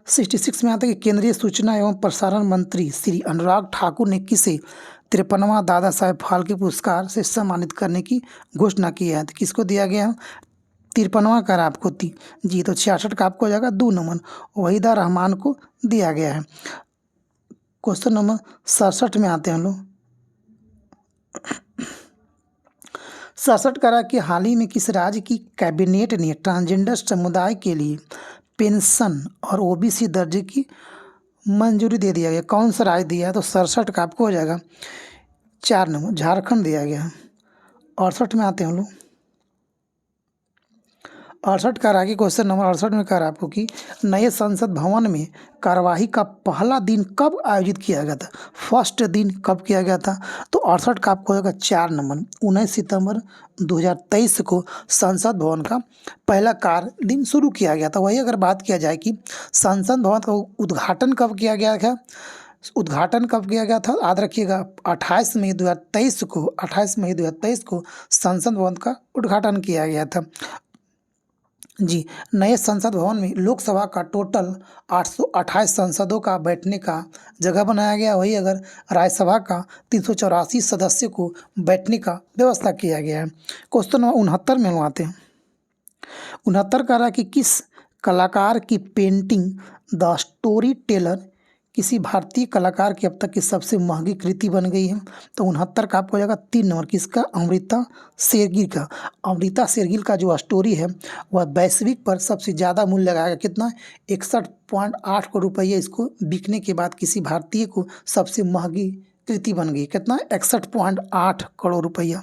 66 में आता है कि केंद्रीय सूचना एवं प्रसारण मंत्री श्री अनुराग ठाकुर ने किसे 53वां दादा साहेब फाल्के पुरस्कार से सम्मानित करने की घोषणा की है? तो किसको दिया गया है? 53वां कर आपको जी, तो 66 का आपको हो जाएगा 2 नंबर, वहीदा रहमान को दिया गया है। क्वेश्चन नंबर 67 में आते हैं हम लोग। 67 करा कि हाल ही में किस राज्य की कैबिनेट ने ट्रांसजेंडर समुदाय के लिए पेंशन और ओबीसी दर्जे की मंजूरी दे दिया गया? कौन सा राज्य दिया है? तो 67 का आपको हो जाएगा 4 नंबर, झारखंड दिया गया है। 68 में आते हैं हम लोग। 68 का आगे क्वेश्चन नंबर 68 में कह रहा है आपको कि नए संसद भवन में कार्यवाही का पहला दिन कब आयोजित किया गया था? फर्स्ट दिन कब किया गया था? तो 68 का आपको होगा 4 नंबर, 19 सितंबर 2023 को संसद भवन का पहला कार्य दिन शुरू किया गया था। वही अगर बात किया जाए कि संसद भवन का उद्घाटन कब किया गया था, उद्घाटन कब किया गया था, याद रखिएगा 28 मई 2023 को, 28 मई 2023 को संसद भवन का उद्घाटन किया गया था। जी, नए संसद भवन में लोकसभा का टोटल 828 सांसदों का बैठने का जगह बनाया गया। वही अगर राज्यसभा का 384 सदस्यों को बैठने का व्यवस्था किया गया है। क्वेश्चन 69 में हम आते हैं। 69 कह रहा है कि किस कलाकार की पेंटिंग द स्टोरी टेलर किसी भारतीय कलाकार की अब तक की सबसे महंगी कृति बन गई है? तो 69 का आपको हो जाएगा 3 नंबर, किसका? अमृता शेरगिल का। अमृता शेरगिल का जो स्टोरी है वह वैश्विक पर सबसे ज़्यादा मूल्य लगाएगा। कितना? 61.8 करोड़ रुपये इसको बिकने के बाद किसी भारतीय को सबसे महंगी कृति बन गई। कितना? 61.8 करोड़ रुपया।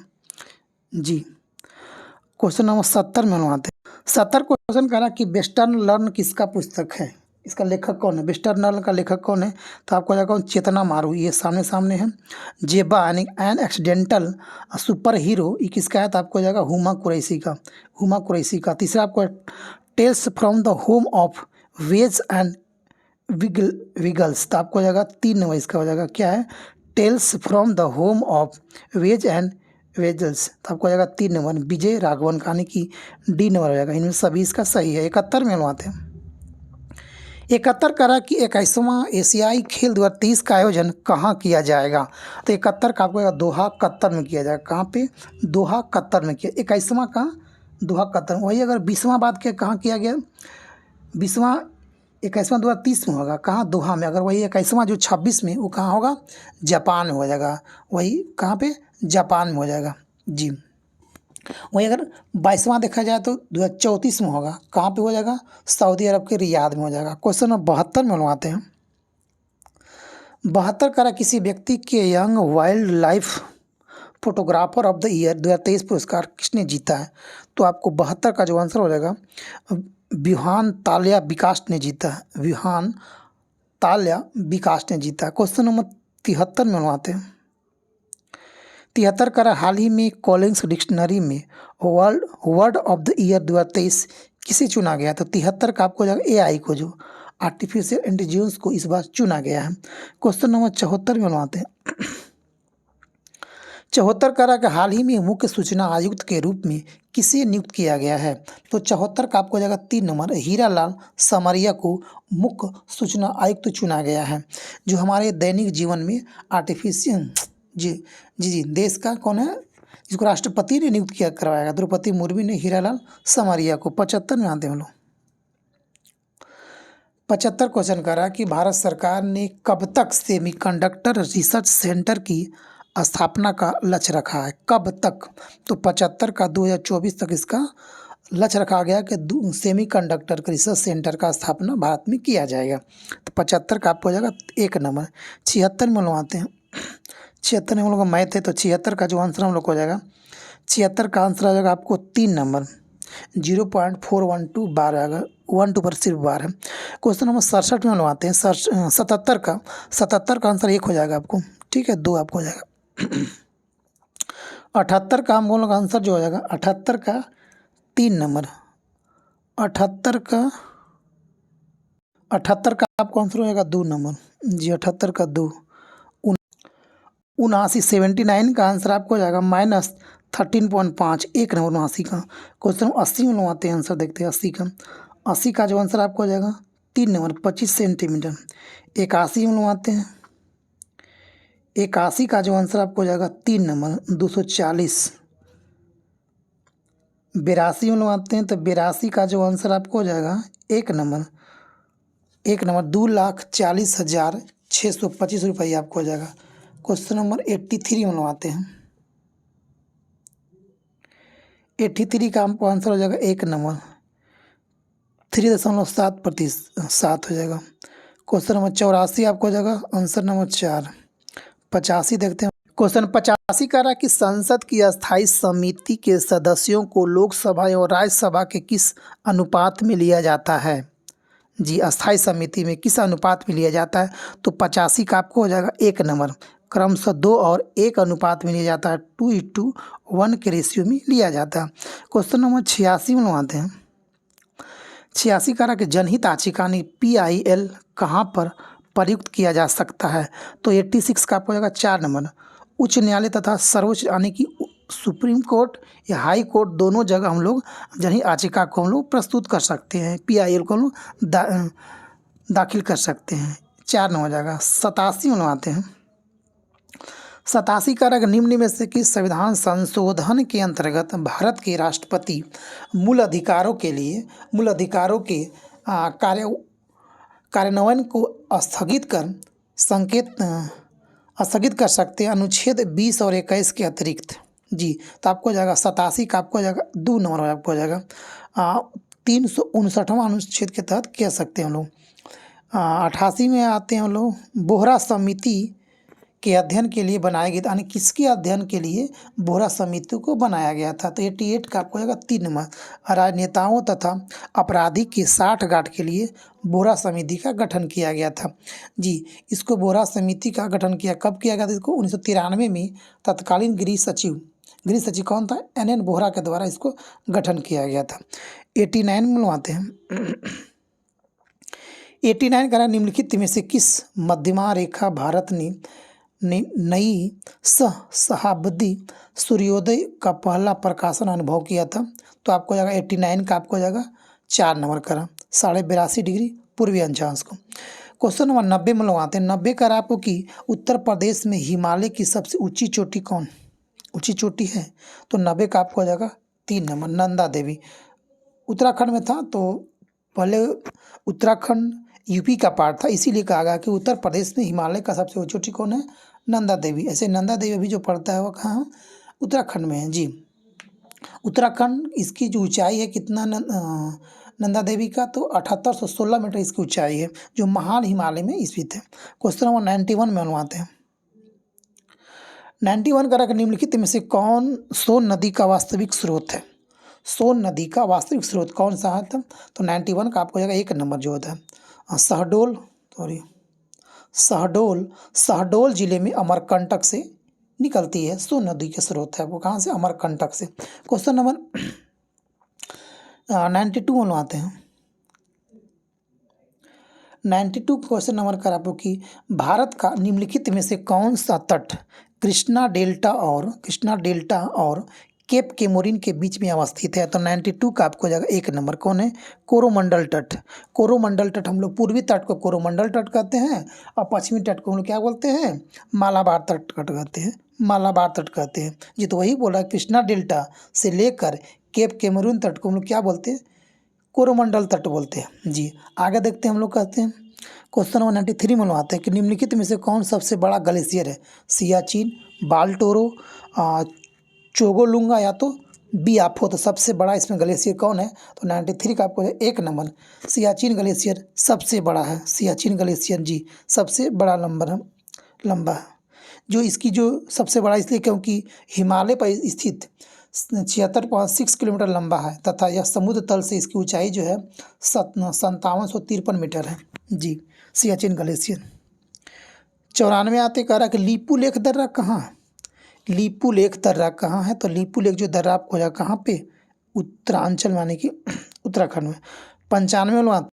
जी, क्वेश्चन नंबर 70 में हम आते हैं। 70 क्वेश्चन कह रहा कि वेस्टर्न लर्न किसका पुस्तक है? इसका लेखक कौन है? वेस्टर्न लर्न का लेखक कौन है? तो आपको जाएगा चेतना मारू, ये सामने है। जेबा यानी एन एक्सीडेंटल सुपर हीरो, ये किसका है? तो आपको जाएगा हुमा कुरैशी का, हुमा कुरैशी का। तीसरा आपको tales from the home of wedge and wiggles, तो आपको हो जाएगा 3 नंबर इसका हो जाएगा क्या है, tales from the home of wedge and weasels, तो आपको हो जाएगा 3 नंबर विजय राघवन कहानी की डी नंबर हो जाएगा। इनमें सभी इसका सही है। 71 में मिलवाते हैं। 71 करा कि 21वां एशियाई खेल 2023 का आयोजन कहाँ किया जाएगा, तो 71 का आपको दोहा कतर में किया जाएगा। कहाँ पे, दोहा कतर में किया। 21वां का दोहा कतर, वही अगर 20वां बात किया कहाँ किया गया, 20वां 21वां 2030 में होगा कहाँ, दोहा में। अगर वही 21वां जो 26 में वो कहाँ होगा, जापान में हो जाएगा। वही कहाँ पे, जापान में हो जाएगा जी। वहीं अगर 22वां देखा जाए तो 2034 में होगा, कहाँ पे हो जाएगा, सऊदी अरब के रियाद में हो जाएगा। क्वेश्चन नंबर 72 में बनवाते हैं। 72 करा किसी व्यक्ति के young wild life photographer of the year 2023 पुरस्कार किसने जीता है, तो आपको 72 का जो आंसर हो जाएगा विहान ताल्या विकास ने जीता है। विहान ताल्या विकास ने जीता है। क्वेश्चन नंबर 73 में बनवाते हैं। 73 करा हाल ही में कॉलिंग्स डिक्शनरी में वर्ड ऑफ द ईयर 2023 किसे चुना गया, तो 73 का आपको जाएगा एआई को, जो आर्टिफिशियल इंटेलिजेंस को इस बार चुना गया है। क्वेश्चन नंबर 74 में बनवाते हैं। 74 करा का हाल ही में मुख्य सूचना आयुक्त के रूप में किसे नियुक्त किया गया है, तो 74 का आपको जाएगा 3 नंबर हीरालाल समरिया को मुख्य सूचना आयुक्त चुना गया है। जो हमारे दैनिक जीवन में आर्टिफिशियल जी जी जी देश का कौन है, जिसको राष्ट्रपति ने नियुक्त किया करवाया, द्रौपदी मुर्मू ने हीरालाल समरिया को। 75 में आते हैं हम लोग। 75 क्वेश्चन करा कि भारत सरकार ने कब तक सेमीकंडक्टर रिसर्च सेंटर की स्थापना का लक्ष्य रखा है, कब तक, तो 75 का 2024 तक इसका लक्ष्य रखा गया कि सेमीकंडक्टर रिसर्च सेंटर का स्थापना भारत में किया जाएगा। तो 75 का आपको हो जाएगा 1 नंबर। 76 में बनवाते हैं। 76 में हम लोग का मैथ है, तो 76 का जो आंसर हम लोग को हो जाएगा, 76 का आंसर आ जाएगा आपको 3 नंबर 0.412 बार आएगा, 12 पर सिर्फ बार है। क्वेश्चन नंबर 67 में बनवाते हैं। 77 का आंसर 1 हो जाएगा आपको, ठीक है, 2 आपको हो जाएगा। 78 का हम लोग आंसर जो हो जाएगा 78 का 3 नंबर 78 का आपको आंसर हो जाएगा 2 नंबर जी, 78 का 2। 79 का आंसर आपको हो जाएगा -13.5, 1 नंबर 79 का। क्वेश्चन 80 में बनवाते हैं, आंसर देखते हैं 80 का जो आंसर आपको हो जाएगा 3 नंबर 25 सेंटीमीटर। 81 में बनवाते हैं। 81 का जो आंसर आपको हो जाएगा 3 नंबर 240। 82 में बनवाते हैं, तो 82 का जो आंसर आपको हो जाएगा 1 नंबर 2,40,625 रुपये आपको हो जाएगा। क्वेश्चन नंबर 83 में बनवाते हैं। 83 का आपको आंसर हो जाएगा 1 नंबर 3.7% हो जाएगा। क्वेश्चन नंबर 84 आपको हो जाएगा आंसर नंबर 4। 85 देखते हैं। क्वेश्चन 85 कह रहा है कि संसद की अस्थायी समिति के सदस्यों को लोकसभा और राज्यसभा के किस अनुपात में लिया जाता है जी, अस्थायी समिति में किस अनुपात में लिया जाता है, तो 85 का आपको हो जाएगा 1 नंबर क्रमशः 2 और 1 अनुपात में लिया जाता है, 2:1 के रेशियो में लिया जाता है। क्वेश्चन नंबर 86 में बनवाते हैं। 86 कह रहा कि जनहित याचिका PIL कहाँ पर प्रयुक्त किया जा सकता है, तो 86 का आपको हो जाएगा 4 नंबर उच्च न्यायालय तथा सर्वोच्च यानी कि सुप्रीम कोर्ट या हाई कोर्ट दोनों जगह हम लोग जनहित याचिका को हम लोग प्रस्तुत कर सकते हैं, PIL को हम लोग दाखिल कर सकते हैं। 4 नंबर हो जाएगा। 87 में बनवाते हैं। 87 का निम्न में से किस संविधान संशोधन के अंतर्गत भारत के राष्ट्रपति मूल अधिकारों के कार्यान्वयन को स्थगित कर सकते हैं अनुच्छेद 20 और 21 के अतिरिक्त जी, तो आपको हो जाएगा 87 का आपको हो जाएगा 2 नंबर आपको हो जाएगा 359वां अनुच्छेद के तहत कह सकते हैं हम लोग। 88 में आते हैं हम लोग। बोहरा समिति के अध्ययन के लिए बनाया गया, यानी किसके अध्ययन के लिए बोहरा समिति को बनाया गया था, तो 88 का आपको हो जाएगा 3 नंबर राजनेताओं तथा अपराधी की साठगांठ के लिए बोहरा समिति का गठन किया गया था जी। इसको बोहरा समिति का गठन कब किया गया था, इसको 1993 में तत्कालीन गृह सचिव कौन था, NN बोहरा के द्वारा इसको गठन किया गया था। 89 में बनवाते हैं। 89 कह रहा है निम्नलिखित में से किस मध्यमा रेखा भारत ने नई सहस्राब्दी सूर्योदय का पहला प्रकाशन अनुभव किया था? तो आपको हो जाएगा 89 का आपको हो जाएगा 4 नंबर करा 82.5 डिग्री पूर्वी अक्षांश को। क्वेश्चन नंबर 90 में लोग आते हैं। 90 करा आपको कि उत्तर प्रदेश में हिमालय की सबसे ऊंची चोटी कौन ऊंची चोटी है? तो 90 का आपको हो जाएगा 3 नंबर नंदा देवी। उत्तराखंड में था तो पहले उत्तराखंड यूपी का पार्ट था, इसीलिए कहा गया कि उत्तर प्रदेश में हिमालय का सबसे ऊंची चोटी कौन है? नंदा देवी। ऐसे नंदा देवी अभी जो पड़ता है वो कहाँ? उत्तराखंड में है जी। उत्तराखंड इसकी जो ऊंचाई है कितना नंदा देवी का? तो 7816 मीटर इसकी ऊंचाई है, जो महान हिमालय में स्थित है। क्वेश्चन नंबर 91 में अनुवाते हैं। 91 करा कि निम्नलिखित में से कौन सोन नदी का वास्तविक स्रोत है? सोन नदी का वास्तविक स्रोत कौन सा है? तो 91 का आपको हो जाएगा 1 नंबर जो होता है शहडोल जिले में अमरकंटक से निकलती है। सोन नदी के स्रोत है वो कहाँ से? अमरकंटक से। क्वेश्चन नंबर 92 में आते हैं। 92 क्वेश्चन नंबर कर आपको कि भारत का निम्नलिखित में से कौन सा तट कृष्णा डेल्टा और केप केमोरिन के बीच में अवस्थित है? तो 92 का आपको जाएगा 1 नंबर कौन है? कोरोमंडल तट। कोरोमंडल तट हम लोग पूर्वी तट को कोरोमंडल तट कहते हैं और पश्चिमी तट को हम लोग क्या बोलते हैं? मालाबार तट कहते हैं। मालाबार तट कहते हैं जी। तो वही बोला कृष्णा डेल्टा से लेकर केप केमोरिन तट को हम लोग क्या बोलते हैं? कोरोमंडल तट बोलते हैं जी। आगे देखते हैं हम लोग कहते हैं। क्वेश्चन नंबर 93 में आते हैं कि निम्नलिखित में से कौन सबसे बड़ा ग्लेशियर है? सियाचिन, बाल्टोरो, चोगोलुंगा या तो बियाफो। तो सबसे बड़ा इसमें ग्लेशियर कौन है? तो 93 का आपको 1 नंबर सियाचिन ग्लेशियर सबसे बड़ा है। सियाचिन ग्लेशियर जी सबसे बड़ा लंबा है। जो इसकी जो सबसे बड़ा इसलिए क्योंकि हिमालय पर स्थित 76.6 किलोमीटर लंबा है तथा यह समुद्र तल से इसकी ऊंचाई जो है 5753 मीटर है जी। सियाचिन ग्लेशियर। 94 आते कह रहा कि लीपू लेक दर्रा कहाँ है? लीपू लेक दर्रा कहाँ है? तो लीपू लेक जो दर्रा आपको जाए कहाँ पे? उत्तरांचल माने कि उत्तराखंड में। 95 लोग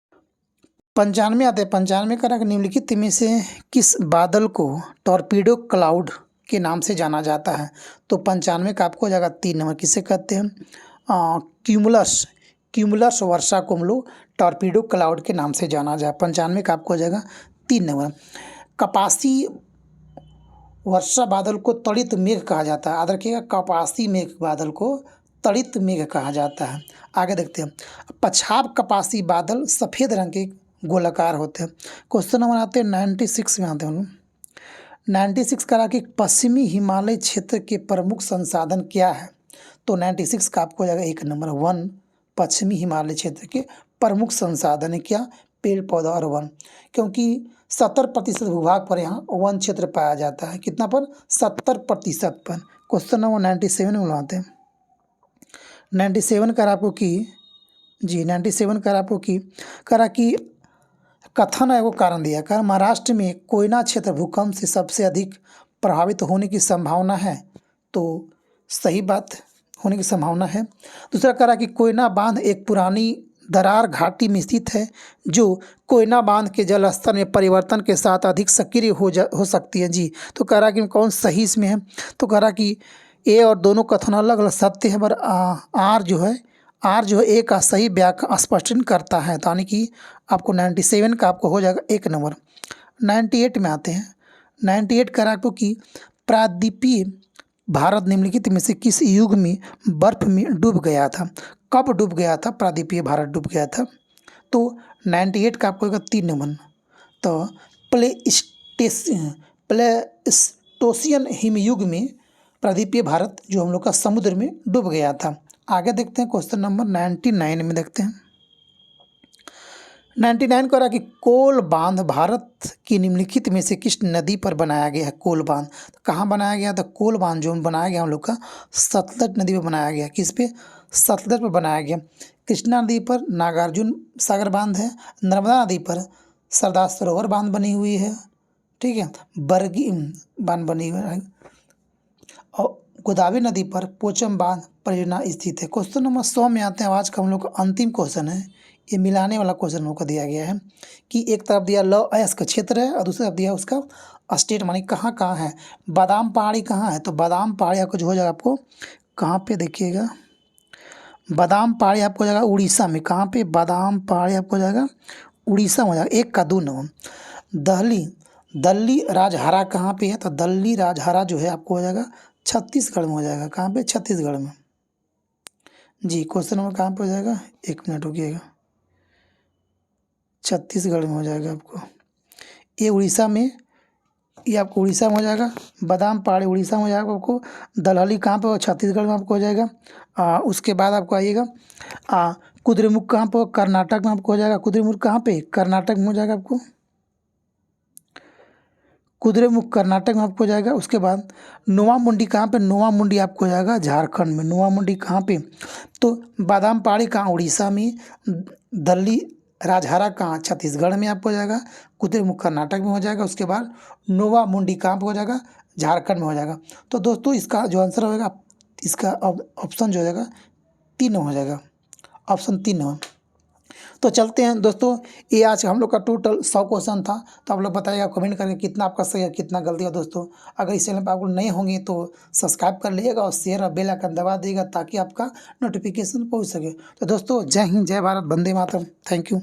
95 आते हैं। 95 कह रहा कि निम्नलिखित में से किस बादल को टॉर्पीडो क्लाउड के नाम से जाना जाता है? तो 95 का आपको हो जाएगा 3 नंबर। किसे कहते हैं? क्यूमुलस वर्षा को हम लोग टॉर्पीडो क्लाउड के नाम से जाना जाए। 95 का आपको हो जाएगा 3 नंबर। कपासी वर्षा बादल को तड़ित मेघ कहा जाता है। याद रखिएगा कपासी मेघ बादल को तड़ित मेघ कहा जाता है। आगे देखते हैं। पछाब कपासी बादल सफ़ेद रंग के गोलाकार होते हैं। क्वेश्चन नंबर आते हैं 96 में आते हैं हम लोग। 96 करा कि पश्चिमी हिमालय क्षेत्र के प्रमुख संसाधन क्या है? तो 96 का आपको हो जाएगा 1 नंबर वन। पश्चिमी हिमालय क्षेत्र के प्रमुख संसाधन है क्या? पेड़ पौधा और वन। क्योंकि 70% भूभाग पर यहाँ वन क्षेत्र पाया जाता है। कितना पर? 70% पर। क्वेश्चन नंबर 97 में आते हैं। 97 करा आपको कि जी 97 करा आपको कि करा कि कथन है वो कारण दिया कर महाराष्ट्र में कोयना क्षेत्र भूकंप से सबसे अधिक प्रभावित होने की संभावना है। तो सही बात होने की संभावना है। दूसरा करा कि कोयना बांध एक पुरानी दरार घाटी में स्थित है जो कोयना बांध के जल स्तर में परिवर्तन के साथ अधिक सक्रिय हो सकती है जी। तो कह रहा कि कौन सही इसमें है? तो कह रहा कि ए और दोनों कथन अलग अलग सत्य है, पर आर जो है ए का सही व्याख्या स्पष्ट करता है। तो यानी कि आपको 97 का आपको हो जाएगा 1 नंबर। 98 में आते हैं। 98 कह रहा आपको कि प्रायद्वीपीय भारत निम्नलिखित में से किस युग में बर्फ में डूब गया था? कब डूब गया था प्रायद्वीपीय भारत डूब गया था? तो 98 का आपको होगा 3 नंबर। तो प्लेस्टोसियन हिमयुग में प्रायद्वीपीय भारत जो हम लोग का समुद्र में डूब गया था। आगे देखते हैं क्वेश्चन नंबर 99 में देखते हैं। 99 को रहा कि कोल बांध भारत की निम्नलिखित में से किस नदी पर बनाया गया है? कोल बांध कहाँ बनाया गया? तो कोल बांध जो बनाया गया हम लोग का सतलज नदी पर बनाया गया। किस पे? सतलज पर बनाया गया। कृष्णा नदी पर नागार्जुन सागर बांध है। नर्मदा नदी पर सरदार सरोवर बांध बनी हुई है। ठीक है, बरगी बांध बनी हुई है और गोदावरी नदी पर पोचम बांध परियोजना स्थित है। क्वेश्चन नंबर 100 में आते हैं। आज का हम लोग का अंतिम क्वेश्चन है। ये मिलाने वाला क्वेश्चन हम लोग को दिया गया है कि एक तरफ दिया लौह अयस्क क्षेत्र है और दूसरी तरफ दिया उसका स्टेट मानी कहाँ कहाँ है। बादाम पहाड़ी कहाँ है, तो बादाम पहाड़ी आपको जो हो जाएगा आपको कहाँ पे देखिएगा, बादाम पहाड़ी आपको हो जाएगा उड़ीसा में। कहाँ पे, बादाम पहाड़ी आपको हो जाएगा उड़ीसा में हो जाएगा। एक का 2 9। दल्ली राजहरा कहाँ पे है, तो दल्ली राजहरा जो है आपको हो जाएगा छत्तीसगढ़ में हो जाएगा। कहाँ पे, छत्तीसगढ़ में जी। क्वेश्चन नंबर कहाँ पे हो जाएगा, 1 मिनट रुकिएगा, छत्तीसगढ़ में हो जाएगा आपको। ये उड़ीसा में, ये आपको उड़ीसा में हो जाएगा। बादाम पहाड़ी उड़ीसा में हो जाएगा आपको। दलहली कहाँ पे हो, छत्तीसगढ़ में आपको हो जाएगा। उसके बाद आपको आइएगा कुद्रेमुख कहाँ पे हो, कर्नाटक में आपको हो जाएगा। कुद्रेमुख कहाँ पे, कर्नाटक में हो जाएगा आपको। कुद्रेमुख कर्नाटक में आपको हो जाएगा। उसके बाद नोवा मुंडी कहाँ पे, नोवा मुंडी आपको हो जाएगा झारखंड में। नोवा मुंडी कहाँ पे, तो बादाम पहाड़ी कहाँ, उड़ीसा में। दल्ली राजहरा कहाँ, छत्तीसगढ़ में आपको हो जाएगा। कुद्रेमुख कर्नाटक में हो जाएगा। उसके बाद नोवा मुंडी कहाँ पे हो जाएगा, झारखंड में हो जाएगा। तो दोस्तों इसका जो आंसर होगा, इसका ऑप्शन जो हो जाएगा 3 हो जाएगा, ऑप्शन 3 हो। तो चलते हैं दोस्तों, ये आज हम लोग का टोटल 100 क्वेश्चन था। तो आप लोग बताइएगा कमेंट करके कितना आपका सही है, कितना गलती है। दोस्तों अगर इस चैनल पर आप लोग नए होंगे तो सब्सक्राइब कर लीजिएगा और शेयर और बेल आइकन दबा दीजिएगा ताकि आपका नोटिफिकेशन पहुंच सके। तो दोस्तों जय हिंद, जय भारत, वंदे मातरम, थैंक यू।